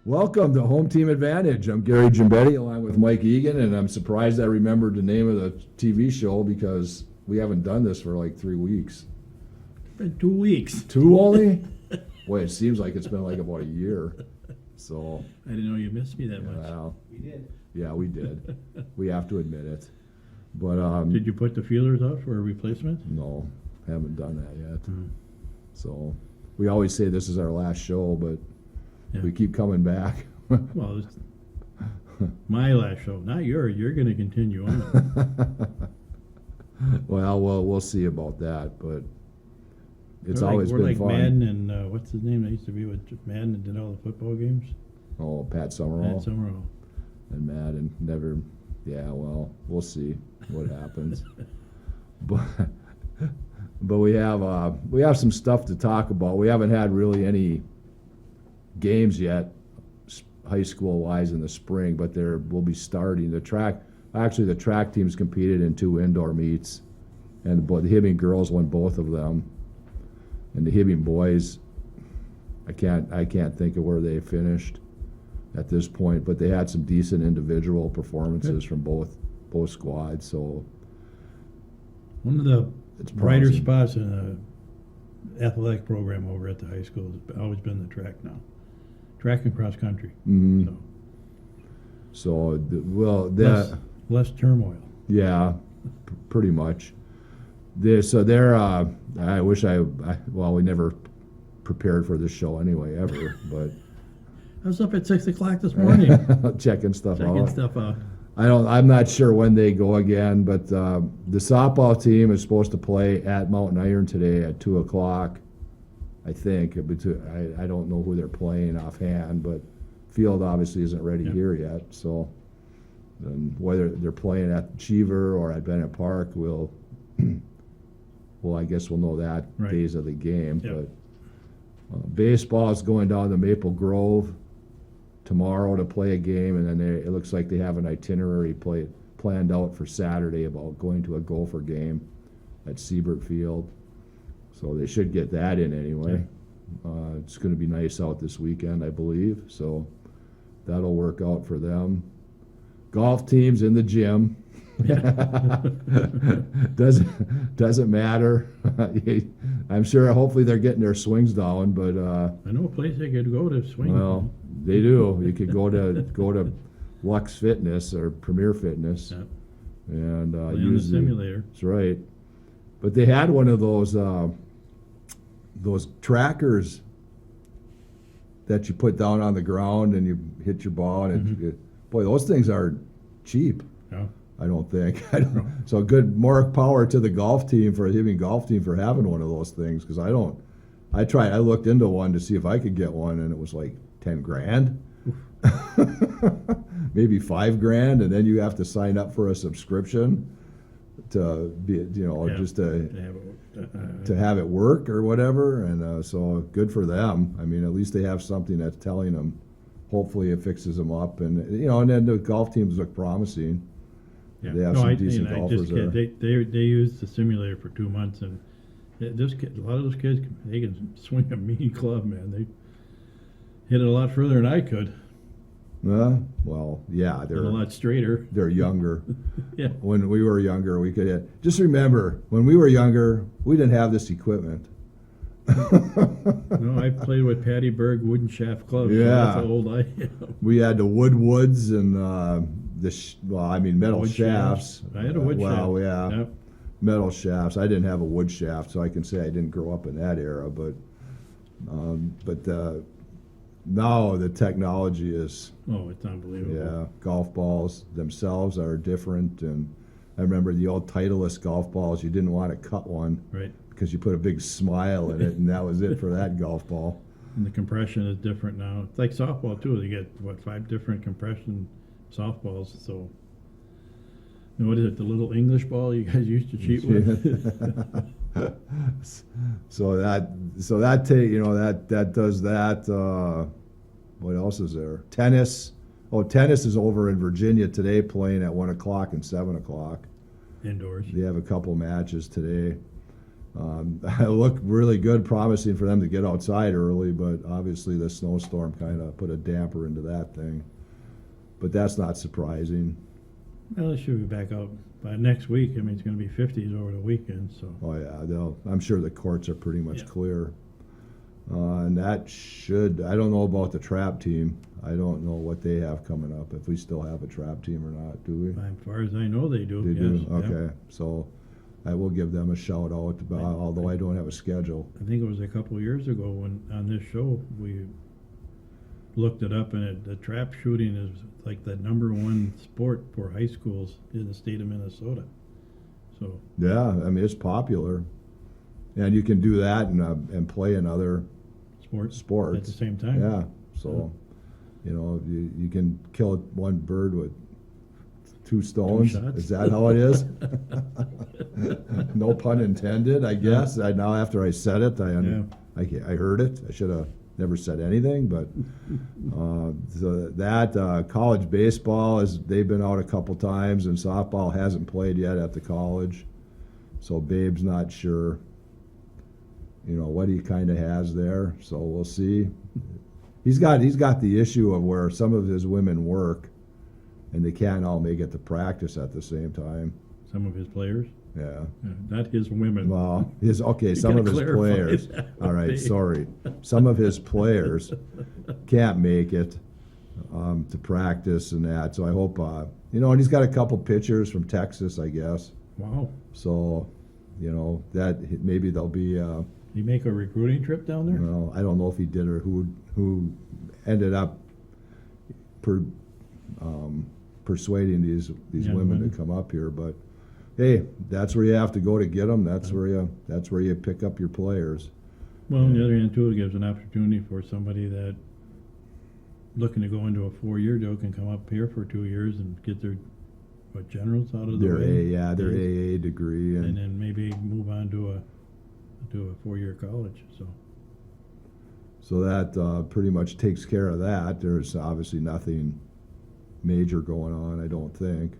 Welcome to Home Team Advantage. I'm Gary Gimbetti along with Mike Egan, and I'm surprised I remembered the name of the TV show because we haven't done this for like 3 weeks. Been 2 weeks. Two only? Boy, it seems like it's been like about a year. So, I didn't know you missed me that much. well, We did. yeah, we did. We have to admit it. But Did you put the feelers out for a replacement? no, haven't done that yet. Mhm. So we always say this is our last show, but Yeah. we keep coming back. Well, it's my last show, not yours. You're going to continue on. Well, we'll see about that, but it's We're like- always we're been like fun. Madden and what's his name that used to be with Madden and did all the football games? Oh, Pat Summerall Matt Summerall. and Madden never. Yeah, well, we'll see what happens. But we have some stuff to talk about. We haven't had really any games yet, high school wise, in the spring, but there will be starting the track. Actually, the track teams competed in 2 indoor meets, and the Hibbing girls won both of them, and the Hibbing boys, I can't think of where they finished at this point, but they had some decent individual performances from both squads. So One of the it's brighter promising. spots in the athletic program over at the high school has always been the track now. Track and cross country. Mhm. So Well, less turmoil. yeah, pretty much. I wish well, we never prepared for this show anyway, ever, but I was up at 6 o'clock this morning checking stuff checking out. stuff out. I'm not sure when they go again, but the softball team is supposed to play at Mountain Iron today at 2 o'clock, I think. I don't know who they're playing offhand, but field obviously isn't ready Yeah. here yet. So whether they're playing at Cheever or at Bennett Park, I guess we'll know that Right. days of the game. Yep. But baseball is going down to Maple Grove tomorrow to play a game, and then it looks like they have an itinerary planned out for Saturday about going to a Gopher game at Siebert Field. So they should get that in anyway. It's going to be nice out this weekend, I believe, so that'll work out for them. Golf team's in the gym. Doesn't matter. I'm sure. Hopefully they're getting their swings down, but I know a place they could go to swing. well, they do. You could go to Lux Fitness or Premier Fitness Yeah. and Play on the use simulator. That's right. But they had one of those trackers that you put down on the ground and you hit your ball, and boy, those things are cheap. Yeah. I don't think. So more power to the golf team for having one of those things, because I looked into one to see if I could get one, and it was like 10 grand. Maybe 5 grand, and then you have to sign up for a subscription to be, Yeah. just They have a- to have it work or whatever. And so good for them. I mean, at least they have something that's telling them. Hopefully, it fixes them up, and and then the golf teams look promising. yeah. They have No, some I decent just golfers can't. there. They used the simulator for 2 months, and a lot of those kids, they can swing a mean club, man. They hit it a lot further than I could. Well, yeah, They're a lot straighter. they're younger. Yeah. When we were younger, we could hit. Just remember, when we were younger, we didn't have this equipment. No, I played with Patty Berg wooden shaft clubs. Yeah. So that's how old I am. We had the woods and metal Wood shafts. I had a wood shaft. Well, yeah, Yep. metal shafts. I didn't have a wood shaft, so I can say I didn't grow up in that era. But now the technology is, Oh, it's unbelievable. yeah, golf balls themselves are different. And I remember the old Titleist golf balls. You didn't want to cut one Right. because you put a big smile in it, and that was it for that golf ball. And the compression is different now. It's like softball too. They get 5 different compression softballs. So, what is it? The little English ball you guys used to cheat with. So that does that. What else is there? Tennis. Oh, tennis is over in Virginia today, playing at 1 o'clock and 7 o'clock. Indoors. They have a couple matches today. It looked really good, promising for them to get outside early, but obviously the snowstorm kind of put a damper into that thing. But that's not surprising. Well, it should be back out by next week. I mean, it's gonna be 50s over the weekend, so. Oh yeah, I'm sure the courts are pretty much Yeah. clear. And that should, I don't know about the trap team. I don't know what they have coming up, if we still have a trap team or not, do we? As far as I know, they do, They yes. do? yeah. Okay, so I will give them a shout out, although I don't have a schedule. I think it was a couple of years ago when, on this show, we looked it up, and the trap shooting is like the #1 sport for high schools in the state of Minnesota. So, Yeah, I mean, it's popular. And you can do that and play in other sports at the sports. same time. Yeah, so, you can kill one bird with two stones. shots. Is that how it is? No pun intended, I guess. Now after I said it, I heard it. I should have never said anything, but so that college baseball they've been out a couple times, and softball hasn't played yet at the college. So Babe's not sure, what he kind of has there. So we'll see. He's got the issue of where some of his women work, and they can't all make it to practice at the same time. Some of his players, Yeah. not his women. Well, some gotta of his clarify players. that, All right, Dave. sorry. Some of his players can't make it to practice and that. So I hope, and he's got a couple pitchers from Texas, I guess. Wow. So, that maybe there'll be. Did he make a recruiting trip down there? I don't know if he did or who ended up persuading these Young women women. to come up here, but. Hey, that's where you have to go to get them. That's where you pick up your players. Well, on the other hand, too, it gives an opportunity for somebody that looking to go into a 4-year deal can come up here for 2 years and get their generals out of the Their way. their AA degree, and and then maybe move on to a 4-year college. so that pretty much takes care of that. There's obviously nothing major going on, I don't think.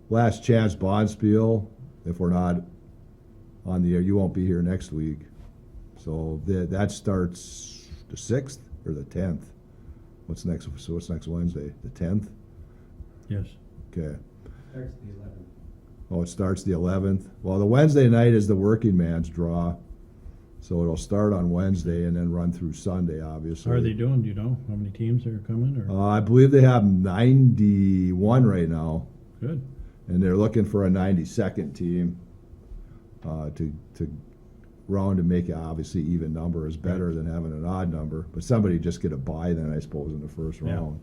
Last chance Bonspiel. If we're not on the air, you won't be here next week. So that starts the 6th or the 10th. What's next? So what's next Wednesday? The 10th. Yes. Okay. Starts the 11th. Oh, it starts the 11th. Well, the Wednesday night is the working man's draw, so it'll start on Wednesday and then run through Sunday, obviously. How are they doing? Do you know how many teams are coming? Or I believe they have 91 right now, good. and they're looking for a 92nd team to round and make it obviously even number is better than having an odd number. But somebody just get a bye then, I suppose, in the first Yeah. round.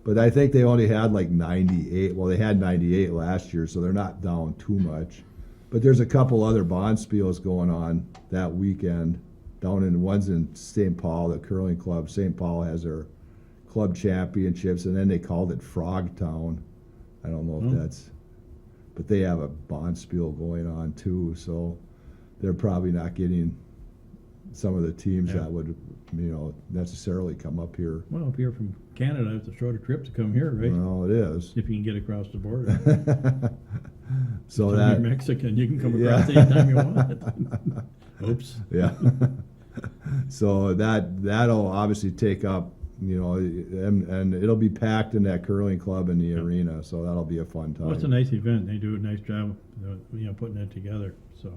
But I think they only had like 98. Well, they had 98 last year, so they're not down too much. But there's a couple other Bonspiels going on that weekend. One's in St. Paul, the curling club. St. Paul has their club championships, and then they called it Frogtown. I don't know if that's, but they have a Bonspiel going on too. So they're probably not getting some of the teams Yeah. that would, necessarily come up here. Well, if you're from Canada, it's a shorter trip to come here, right? Well, it is. If you can get across the border. So If that you're Mexican, you can come Yeah. across anytime you want. Oops. Yeah. So that'll obviously take up, and it'll be packed in that curling club in the arena. So that'll be a fun time. Well, it's a nice event. They do a nice job, putting it together. So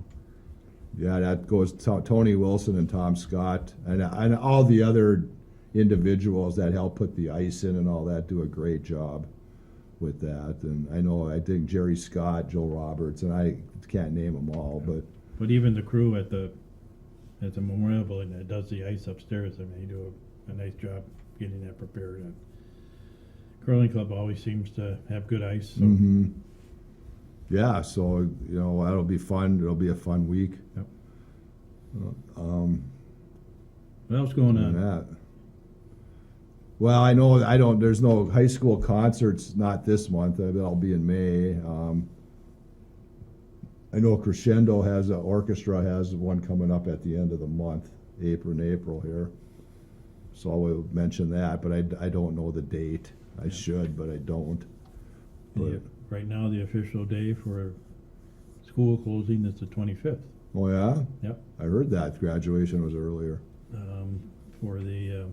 Yeah, that goes to Tony Wilson and Tom Scott and all the other individuals that help put the ice in and all that do a great job with that. And I think Jerry Scott, Joe Roberts, and I can't name them all, but even the crew at the Memorial Building that does the ice upstairs, I mean, they do a nice job getting that prepared. And curling club always seems to have good ice. So yeah, so that'll be fun. It'll be a fun week. Yep. Um, What else going and on? that. Well, I know there's no high school concerts, not this month. That'll be in May. I know Crescendo Orchestra has one coming up at the end of the month, April here. So I will mention that, but I don't know the date. I should, but I don't. But Right now, the official day for school closing is the 25th. Oh, yeah? Yep. I heard that graduation was earlier. For the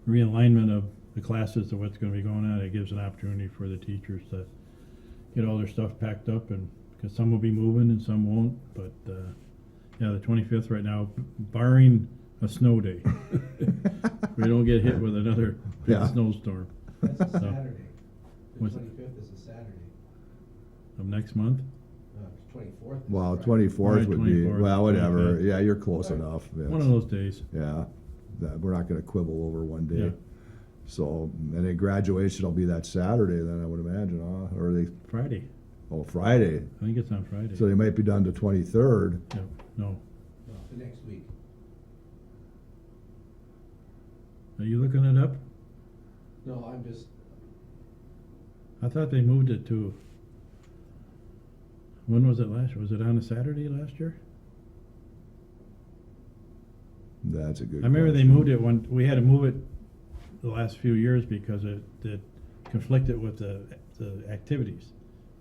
realignment of the classes to what's going to be going on. It gives an opportunity for the teachers to get all their stuff packed up, and because some will be moving and some won't. But yeah, the 25th right now, barring a snow day, we don't get hit with another big Yeah. snowstorm That's a So- Saturday. The What's it? 25th is a Saturday. of next month. 24th. is Well, Friday. 24th Right, would be, 24th, well, whatever. 25th. Yeah, you're close Right. enough. One It's- of those days. Yeah, we're not gonna quibble over one day. Yeah. So, and then graduation will be that Saturday then, I would imagine, huh? Or they, Friday. Friday. I think it's on Friday. So they might be done to 23rd. Yeah, no. No, the next week. Are you looking it up? No, I'm just, I thought they moved it to. When was it last year? Was it on a Saturday last year? That's a good I remember they question. moved it when, we had to move it the last few years because it conflicted with the activities,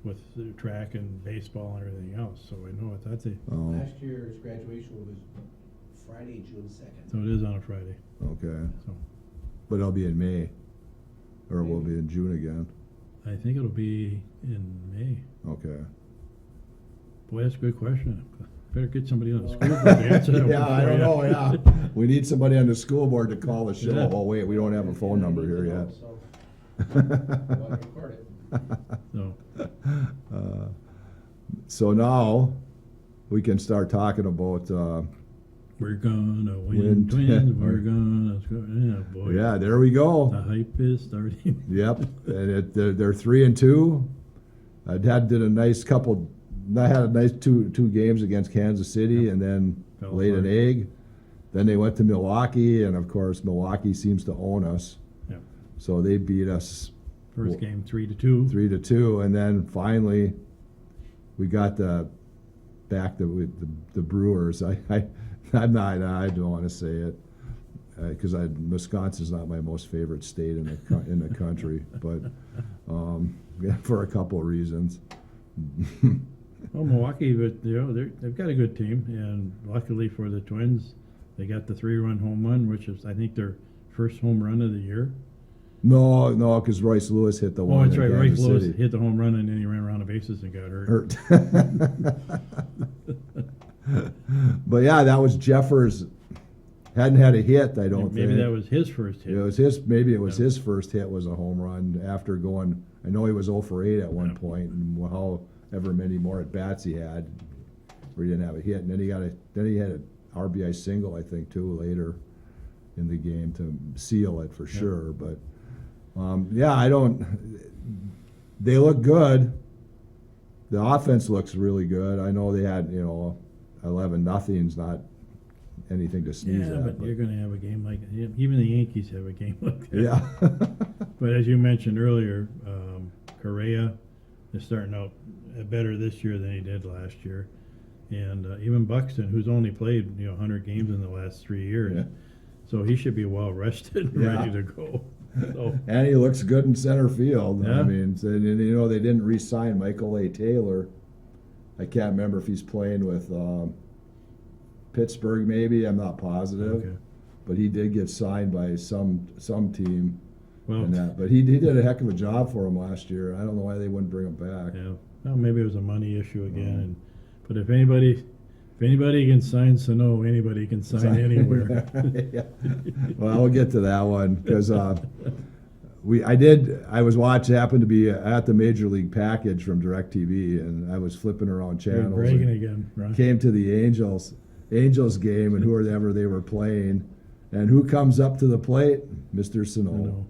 with the track and baseball and everything else, so I know, I thought they, Oh, last year's graduation was Friday, June 2nd. so it is on a Friday, okay. so. But it'll be in May. Or we'll be in June again. I think it'll be in May. Okay. Boy, that's a good question. Better get somebody on the school board to answer that one Yeah, I for don't you. know, yeah. We need somebody on the school board to call the show. Yeah. Oh, wait, we don't have a phone number here yet. So, I want to record it. So, So now, we can start talking about, we're gonna Win win, twins, 10. we're gonna score, yeah, boy. yeah, there we go. The hype is starting. Yep, and they're 3-2. Dad had a nice two games against Kansas City, and then Fell laid an apart. egg. Then they went to Milwaukee, and of course Milwaukee seems to own us. Yep. So they beat us First game 3-2. 3-2, and then finally we got back with the Brewers. I don't want to say it because Wisconsin's not my most favorite state in the country, but yeah, for a couple of reasons. Well, Milwaukee, but they've got a good team, and luckily for the Twins, they got the 3-run home run, which is I think their first home run of the year. No, because Royce Lewis hit the Oh, one. that's in right. Royce Kansas Lewis City. hit the home run, and then he ran around the bases and got hurt. But yeah, that was Jeffers. Hadn't had a hit, I don't Maybe think. that was his first hit. It was his. Maybe it was Yeah. his first hit was a home run after going. I know he was 0 for 8 at one Yeah. point, and however many more at bats he had, where he didn't have a hit, and then he had an RBI single, I think, too, later in the game to seal it for sure. But yeah, I don't. They look good. The offense looks really good. I know they had 11-0's not anything to sneeze Yeah, at. but you're going to have a game like even the Yankees have a game like that. Yeah. But as you mentioned earlier, Correa is starting out better this year than he did last year, and even Buxton, who's only played 100 games in the last 3 years, Yeah. so he should be well rested and Yeah. ready to go. So, And he looks good in center field. Yeah. I mean, and they didn't re-sign Michael A. Taylor. I can't remember if he's playing with Pittsburgh, maybe. I'm not positive. okay. But he did get signed by some team. Well, And that. But he did a heck of a job for him last year. I don't know why they wouldn't bring him back. yeah. Well, maybe it was a money issue again. But if anybody can sign Sano, anybody can sign anywhere. Yeah. Well, we'll get to that one because I happened to be at the Major League package from DirecTV, and I was flipping around You're channels. bragging and again, Ron. came to the Angels game and whoever they were playing, and who comes up to the plate? Mr. Sano. Sano.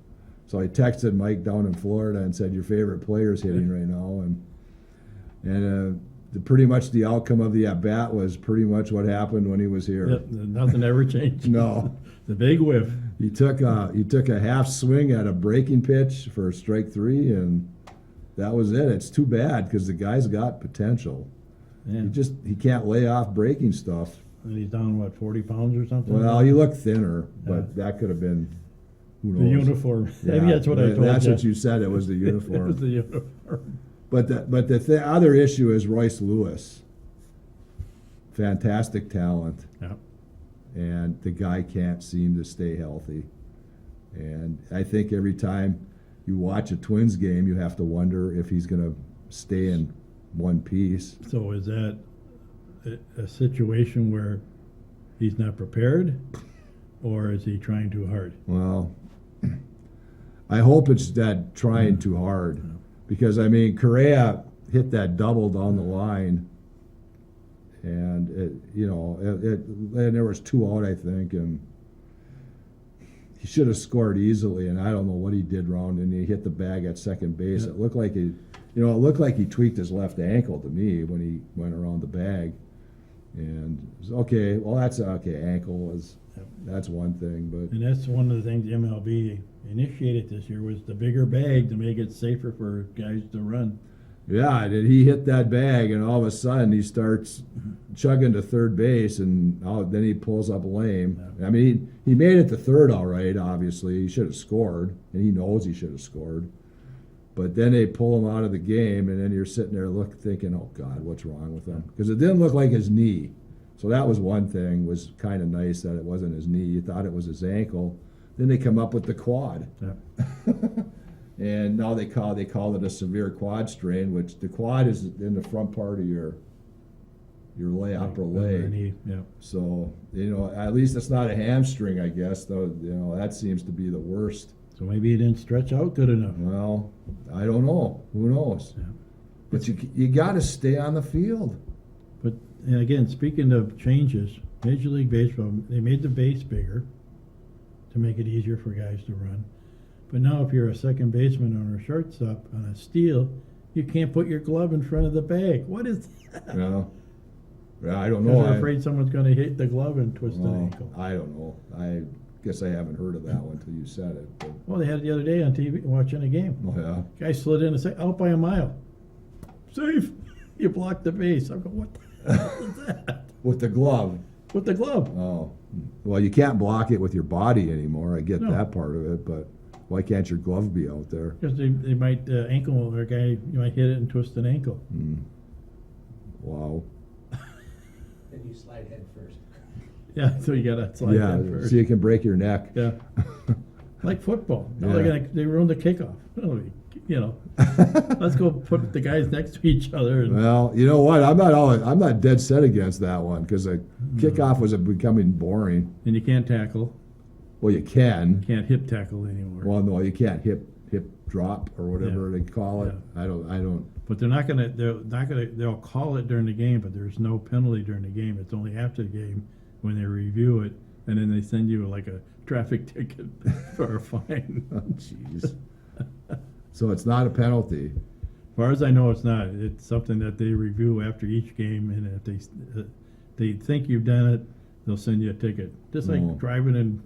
So I texted Mike down in Florida and said, "Your favorite player's hitting right now," and pretty much the outcome of the at bat was pretty much what happened when he was here. Yep, nothing ever changed. No. The big whiff. He took a half swing at a breaking pitch for strike 3, and that was it. It's too bad because the guy's got potential. Yeah. He can't lay off breaking stuff. And he's down, what, 40 pounds or something? Well, he looked thinner, but Yeah. that could have been who The knows. uniform. Yeah, Maybe that's what I told That's you. what you said. It was the It was uniform. the uniform. But the other issue is Royce Lewis. fantastic talent, Yeah. and the guy can't seem to stay healthy. And I think every time you watch a Twins game, you have to wonder if he's going to stay in one piece. So is that a situation where he's not prepared, or is he trying too hard? Well, I hope it's that trying too hard, because I mean Correa hit that double down the line, and and there was 2 out, I think, and he should have scored easily, and I don't know what he did wrong, and he hit the bag at second base. Yeah. It looked like he tweaked his left ankle to me when he went around the bag. And it was, okay, well, that's okay. Ankle was, Yep. that's one thing, but And that's one of the things MLB initiated this year, was the bigger bag to make it safer for guys to run. yeah, and he hit that bag, and all of a sudden he starts chugging to third base, and then he pulls up lame. Yeah. I mean, he made it to third all right. Obviously, he should have scored, and he knows he should have scored. But then they pull him out of the game, and then you're sitting there thinking, "Oh God, what's wrong with him?" Because it didn't look like his knee. So that was one thing. Was kind of nice that it wasn't his knee. You thought it was his ankle. Then they come up with the quad. Yeah. And now they call it a severe quad strain, which the quad is in the front part of your upper leg. Underneath, yeah. So at least it's not a hamstring, I guess. Though that seems to be the worst. So maybe he didn't stretch out good enough. Well, I don't know. Who knows? Yeah. But you got to stay on the field. But, and again, speaking of changes, Major League Baseball, they made the base bigger to make it easier for guys to run. But now if you're a second baseman or a shortstop on a steal, you can't put your glove in front of the bag. What is that? Yeah, I don't Because know. they're afraid someone's going to hit the glove and twist Well, an ankle. I don't know. I guess I haven't heard of that one till you said it. But, Well, they had it the other day on TV watching a game. oh yeah. Guy slid in and said, out by a mile. Safe. You blocked the base. I'm going, what the hell is that? With the glove. With the glove. Oh, well, you can't block it with your body anymore. I get No. that part of it, but why can't your glove be out there? Because they might ankle, or a guy, you might hit it and twist an ankle. Wow. Then you slide head first. Yeah, so you got to slide Yeah, that first. so you can break your neck. Yeah. Like football. Now Yeah. they ruined the kickoff. Oh, let's go put the guys next to each other. And, Well, you know what? I'm not dead set against that one because the kickoff was becoming boring. and you can't tackle. Well, you can. Can't hip tackle anymore. Well, no, you can't hip drop or whatever they call it. Yeah. I don't. But they'll call it during the game, but there's no penalty during the game. It's only after the game when they review it, and then they send you like a traffic ticket for a fine. Oh, jeez. So it's not a penalty. As far as I know, it's not. It's something that they review after each game, and if they think you've done it, they'll send you a ticket. Just like Oh. driving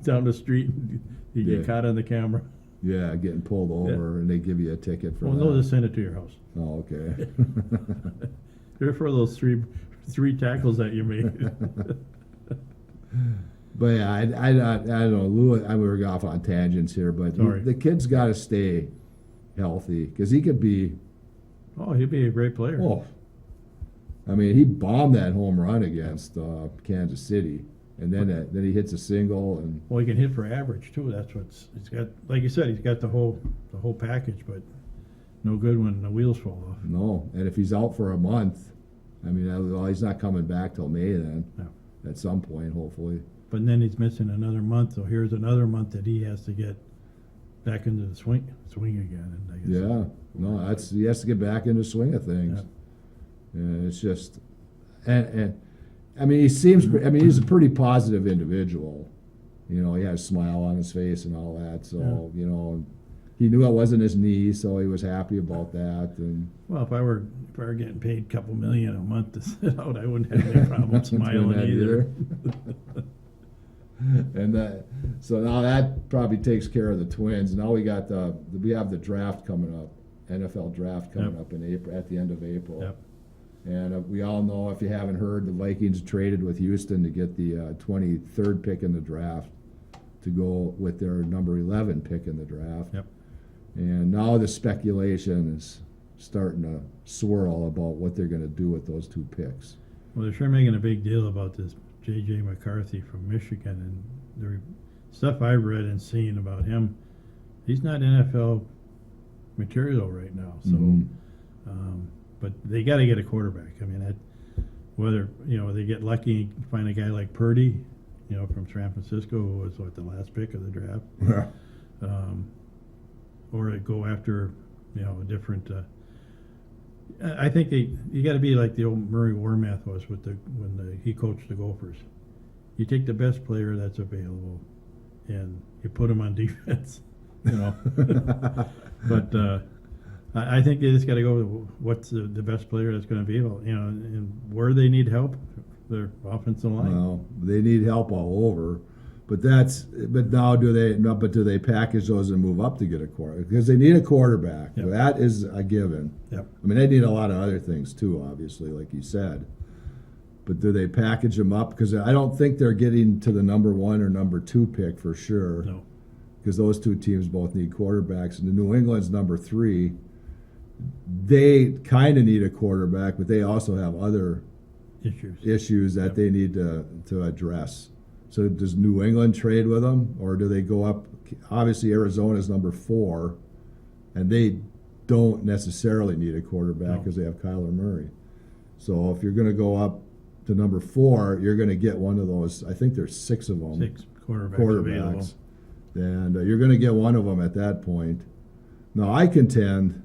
down the street, and you get Yeah. caught on the camera. Yeah, getting pulled over and they give you a ticket for Well, that. they'll just send it to your house. Oh, okay. They're for those three tackles that you made. But yeah, I don't know. Lewis, we're off on tangents here, but Sorry. the kid's got to stay healthy because he could be. Oh, he'd be a great player. Oh, I mean, he bombed that home run against Kansas City, and then he hits a single, and Well, he can hit for average too. That's he's got. Like you said, he's got the whole package, but no good when the wheels fall off. no. And if he's out for a month, I mean, well, he's not coming back till May then. No. At some point, hopefully. But then he's missing another month, so here's another month that he has to get back into the swing again. And I guess Yeah, no, he has to get back into the swing of things. And it's just, and I mean, he's a pretty positive individual. He has a smile on his face and all that. So he knew it wasn't his knee, so he was happy about that. And Well, if I were getting paid a couple million a month to sit out, I wouldn't have any problem smiling Doing that either. And so now that probably takes care of the Twins. Now we have the draft coming up, NFL draft coming up in April, at the end of April. Yep. And we all know, if you haven't heard, the Vikings traded with Houston to get the 23rd pick in the draft to go with their number 11 pick in the draft. Yep. And now the speculation is starting to swirl about what they're going to do with those two picks. Well, they're sure making a big deal about this J.J. McCarthy from Michigan, and the stuff I've read and seen about him, he's not NFL material right now. So, Mhm. but they got to get a quarterback. I mean, whether they get lucky and find a guy like Purdy, from San Francisco, who was the last pick of the draft, or they go after a different. I think you got to be like the old Murray Warmath was when he coached the Gophers. You take the best player that's available, and you put him on defense. But I think they just got to go with what's the best player that's going to be able. And where they need help, their offensive line. Well, they need help all over, but now do they package those and move up to get a quarterback? Because they need a quarterback. Yep. That is a given. Yep. I mean, they need a lot of other things too, obviously, like you said. But do they package them up? Because I don't think they're getting to the number 1 or number 2 pick for sure. No. Because those two teams both need quarterbacks. And the New England's number 3. They kind of need a quarterback, but they also have other issues that Yep. they need to address. So does New England trade with them, or do they go up? Obviously, Arizona's number 4, and they don't necessarily need a quarterback because they have Kyler Murray. So if you're going to go up to number 4, you're going to get one of those. I think there's 6 of them. 6 quarterbacks available. And you're going to get one of them at that point. Now, I contend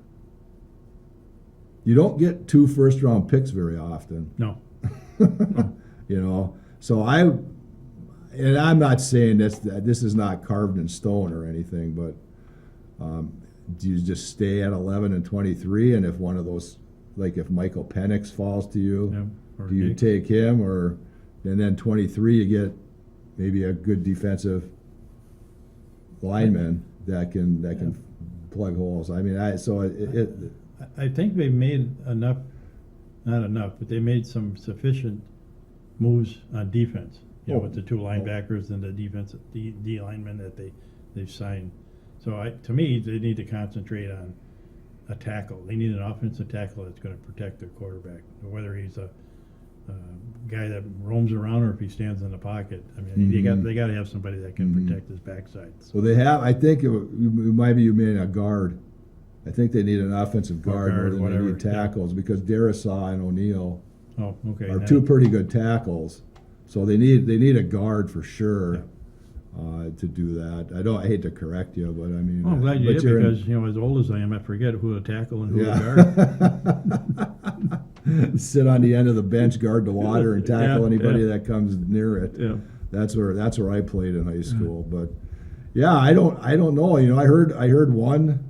you don't get 2 first-round picks very often. No. So I'm not saying this is not carved in stone or anything, but do you just stay at 11 and 23, and if one of those, like if Michael Penix falls to you, Yeah, do you take him, and then 23 you get maybe a good defensive lineman that can plug holes. I mean, I think they've made not enough, but they made some sufficient moves on defense. With the 2 linebackers and the defensive D linemen that they've signed. So to me, they need to concentrate on a tackle. They need an offensive tackle that's going to protect their quarterback, whether he's a guy that roams around or if he stands in the pocket. I mean, they got to have somebody that can protect his backside. So. Well, they have. I think you mean a guard. I think they need an offensive guard more than they need tackles because Darisaw and O'Neal are 2 pretty good tackles. So they need a guard for sure to do that. I hate to correct you, but I mean. Well, I'm glad you did because as old as I am, I forget who to tackle and who to guard. Sit on the end of the bench, guard the water, and tackle anybody that comes near it. Yeah. That's where I played in high school. But I don't know. I heard one.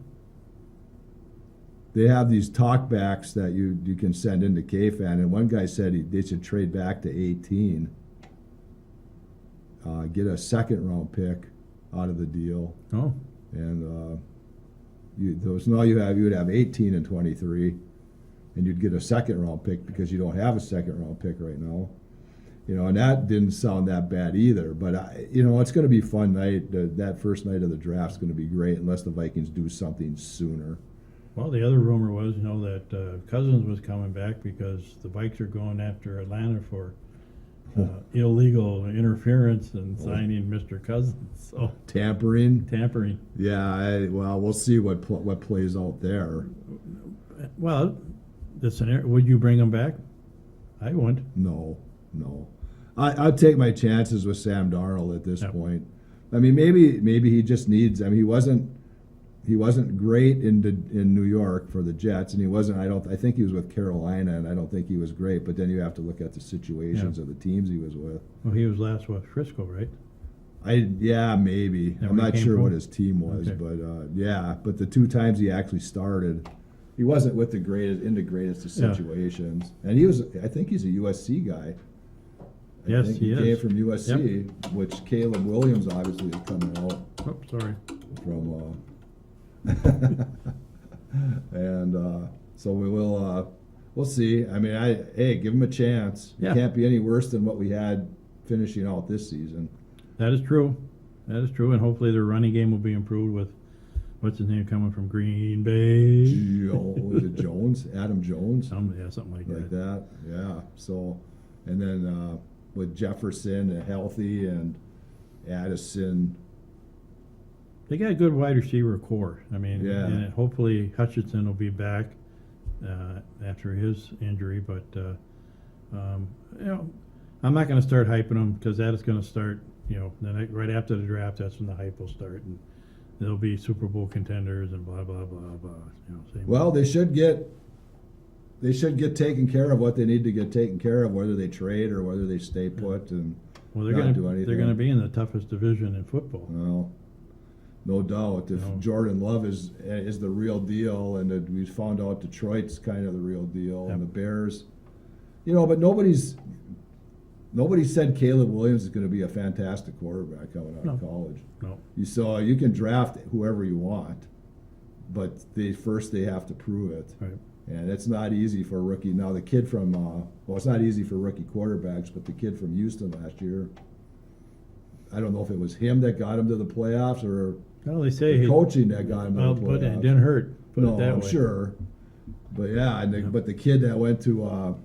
They have these talkbacks that you can send into KFan, and one guy said they should trade back to 18. Get a 2nd-round pick out of the deal. Oh. And you would have 18 and 23, and you'd get a 2nd-round pick because you don't have a 2nd-round pick right now. And that didn't sound that bad either. But it's going to be a fun night. That first night of the draft is going to be great unless the Vikings do something sooner. Well, the other rumor was, that Cousins was coming back because the Vikes are going after Atlanta for illegal interference and signing Mr. Cousins. So Tampering. Yeah, we'll see what plays out there. Well, the scenario. Would you bring him back? I wouldn't. No. I'd take my chances with Sam Darnold at this point. I mean, maybe he just needs. I mean, he wasn't great in New York for the Jets, and he wasn't. I think he was with Carolina, and I don't think he was great. But then you have to look at the situations of the teams he was with. Well, he was last with Frisco, right? Maybe. I'm not sure what his team was, but But the 2 times he actually started, he wasn't with the greatest of situations, and he was. I think he's a USC guy. Yes, he is. came from USC, which Caleb Williams obviously is coming out. Oh, sorry. From. And so we'll see. I mean, give him a chance. Yeah. It can't be any worse than what we had finishing out this season. That is true, and hopefully their running game will be improved with what's his name coming from Green Bay. Was it Jones? Adam Jones? Something like that. Yeah. So, And then with Jefferson healthy and Addison, They got a good wide receiver core. I mean, Yeah. and hopefully Hutchinson will be back after his injury. But you know, I'm not going to start hyping them because that is going to start. You know, right after the draft, that's when the hype will start, and they'll be Super Bowl contenders and blah blah blah blah. You know, same. well, they should get taken care of what they need to get taken care of, whether they trade or whether they stay put and well, they're not going do to anything. they're going to be in the toughest division in football. Well, no doubt. If No. Jordan Love is the real deal, and that we found out Detroit's kind of the real deal, Yep. and the Bears, you know, but nobody said Caleb Williams is going to be a fantastic quarterback coming out of No. college. No, You can draft whoever you want, but they have to prove it. right. And it's not easy for a rookie. Now the kid from it's not easy for rookie quarterbacks, but the kid from Houston last year, I don't know if it was him that got him to the playoffs or Well, they say the coaching that got him to well, the but playoffs. it didn't hurt. Put No, it that I'm way. sure. But yeah, Yeah. but the kid that went to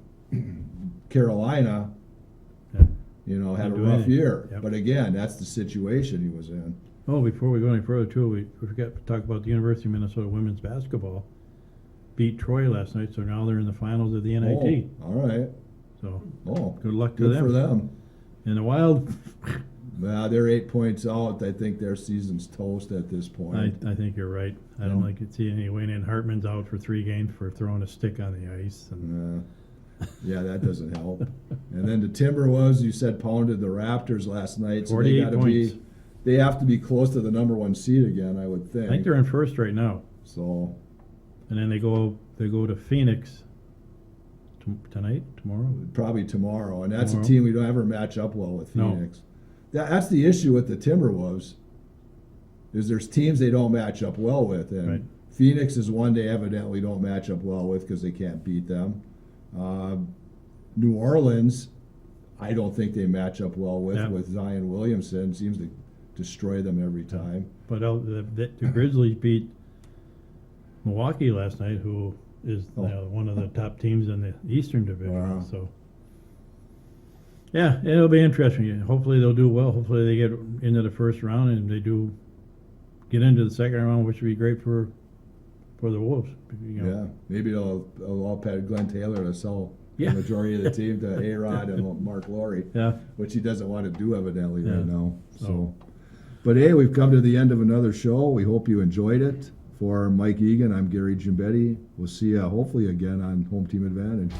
Carolina, Yeah. you know, had a Didn't do rough anything. year. Yep. But again, that's the situation he was in. Oh, before we go any further, too, we forgot to talk about the University of Minnesota women's basketball. Beat Troy last night, so now they're in the finals of the NIT. Oh, all right. So Oh, good luck to good them. for them. And the Wild, They're 8 points out. I think their season's toast at this point. I think you're right. I don't Yeah. like to see any way in. Hartman's out for 3 games for throwing a stick on the ice. And Yeah, that doesn't help. And then the Timberwolves, you said, pounded the Raptors last night. So 48 gotta points. they have to be close to the number 1 seed again, I would think. I think they're in first right now. So And then they go to Phoenix tomorrow. probably tomorrow. And that's Tomorrow. a team we don't ever match up well with, No. Phoenix. That's the issue with the Timberwolves, is there's teams they don't match up well with. And Right. Phoenix is one they evidently don't match up well with because they can't beat them. New Orleans, I don't think they match up well Yeah. with Zion Williamson. Seems to destroy them every time. But the Grizzlies beat Milwaukee last night, who is one of the top teams in the Eastern Division. Wow. So, yeah, it'll be interesting. Hopefully they'll do well. Hopefully they get into the first round, and they do get into the second round, which would be great for the Wolves. You know. Yeah, maybe they'll all pay Glenn Taylor to sell Yeah. the majority of the team to A-Rod and Mark Laurie, Yeah. which he doesn't want to do evidently Yeah. right now. So- So, but hey, we've come to the end of another show. We hope you enjoyed it. For Mike Egan, I'm Gary Gimbetti. We'll see you hopefully again on Home Team Advantage.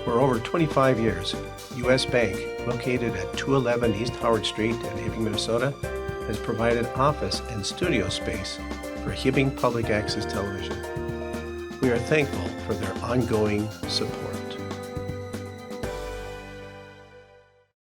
For over 25 years, U.S. Bank, located at 211 East Howard Street in Hibbing, Minnesota, has provided office and studio space for Hibbing Public Access Television. We are thankful for their ongoing support.